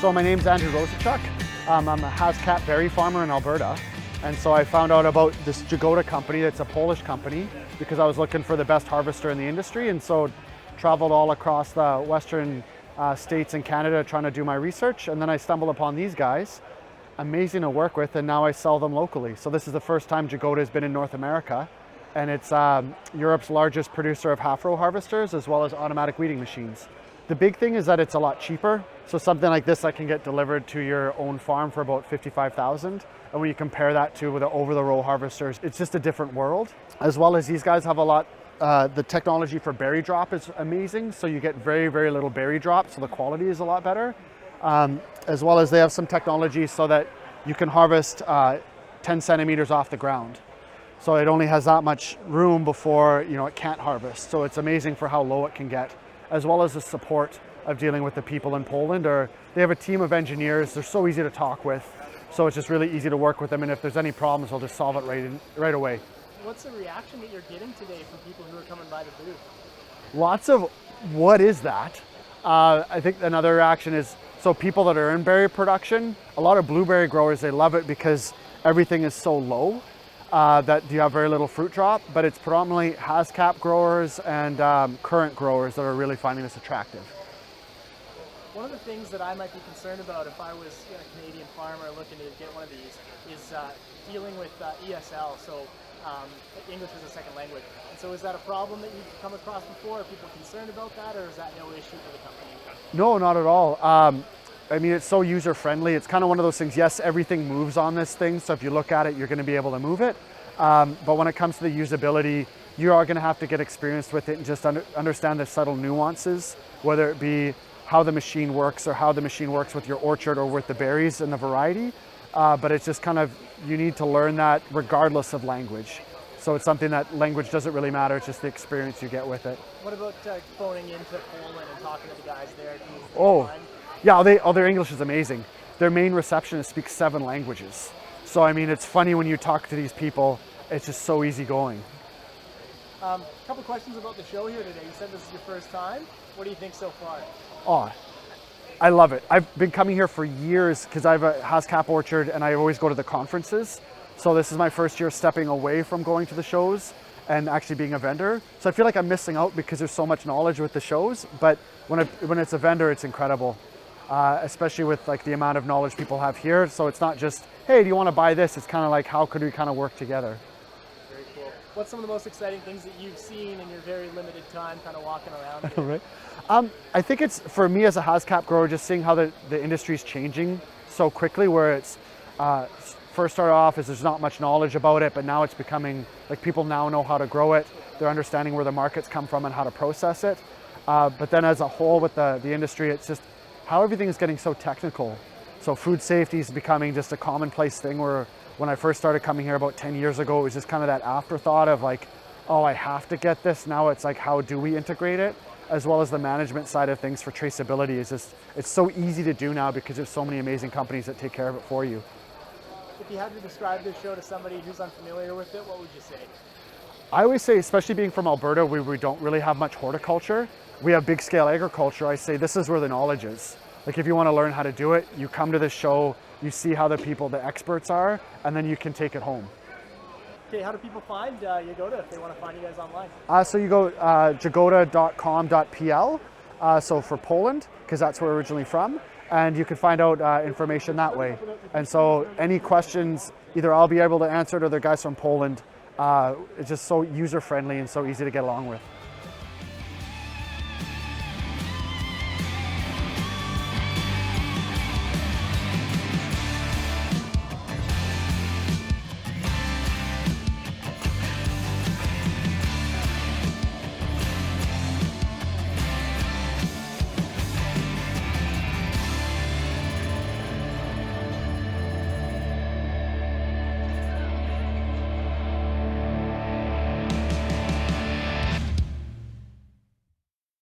So my name's Andrew Rosychuk. I'm a Haskap berry farmer in Alberta. And so I found out about this JAGODA company. It's a Polish company because I was looking for the best harvester in the industry. And so traveled all across the western states and Canada trying to do my research. And then I stumbled upon these guys. Amazing to work with, and now I sell them locally. So this is the first time JAGODA has been in North America. And it's Europe's largest producer of half-row harvesters as well as automatic weeding machines. The big thing is that it's a lot cheaper. So something like this I can get delivered to your own farm for about $55,000. And when you compare that to the over-the-row harvesters, it's just a different world. As well as these guys have a lot, the technology for berry drop is amazing. So you get very, very little berry drop, so the quality is a lot better. As well as they have some technology so that you can harvest 10 centimeters off the ground. So it only has that much room before it can't harvest. So it's amazing for how low it can get, as well as the support of dealing with the people in Poland. They have a team of engineers. They're so easy to talk with. So it's just really easy to work with them. And if there's any problems, they'll just solve it right away. What's the reaction that you're getting today from people who are coming by the booth? Lots of, what is that? I think another reaction is, so people that are in berry production, a lot of blueberry growers, they love it because everything is so low that you have very little fruit drop, but it's predominantly Haskap growers and currant growers that are really finding this attractive. One of the things that I might be concerned about if I was a Canadian farmer looking to get one of these is dealing with ESL, so English as a second language. And so is that a problem that you've come across before? Are people concerned about that, or is that no issue for the company? No, not at all. I mean, it's so user-friendly. It's kind of one of those things, yes, everything moves on this thing, so if you look at it, you're going to be able to move it. But when it comes to the usability, you are going to have to get experienced with it and just understand the subtle nuances, whether it be how the machine works or how the machine works with your orchard or with the berries and the variety. But it's just kind of, you need to learn that regardless of language. So it's something that language doesn't really matter, it's just the experience you get with it. What about phoning into Poland and talking to the guys there? Yeah, their English is amazing. Their main receptionist speaks 7 languages. So I mean, it's funny when you talk to these people, it's just so easygoing. A couple questions about the show here today. You said this is your first time. What do you think so far? Oh, I love it. I've been coming here for years because I have a Haskap orchard and I always go to the conferences. So this is my first year stepping away from going to the shows and actually being a vendor. So I feel like I'm missing out because there's so much knowledge with the shows, but when it's a vendor, it's incredible. Especially with like the amount of knowledge people have here. So it's not just, hey, do you want to buy this? It's kind of like, how could we kind of work together? Very cool. What's some of the most exciting things that you've seen in your very limited time kind of walking around here? Right. I think it's, for me as a Haskap grower, just seeing how the industry is changing so quickly, where it's first started off as there's not much knowledge about it, but now it's becoming like people now know how to grow it. They're understanding where the markets come from and how to process it. But then as a whole with the industry, it's just how everything is getting so technical. So food safety is becoming just a commonplace thing, where when I first started coming here about 10 years ago, it was just kind of that afterthought of like, oh, I have to get this. Now it's like, how do we integrate it? As well as the management side of things for traceability is just, it's so easy to do now because there's so many amazing companies that take care of it for you. If you had to describe this show to somebody who's unfamiliar with it, what would you say? I always say, especially being from Alberta, we don't really have much horticulture. We have big scale agriculture. I say this is where the knowledge is. Like if you want to learn how to do it, you come to this show, you see how the experts are, and then you can take it home. Okay, how do people find JAGODA if they want to find you guys online? So you go jagoda.com.pl, so for Poland, because that's where we're originally from, and you can find out information that way. And so any questions, either I'll be able to answer it or the guys from Poland. It's just so user-friendly and so easy to get along with.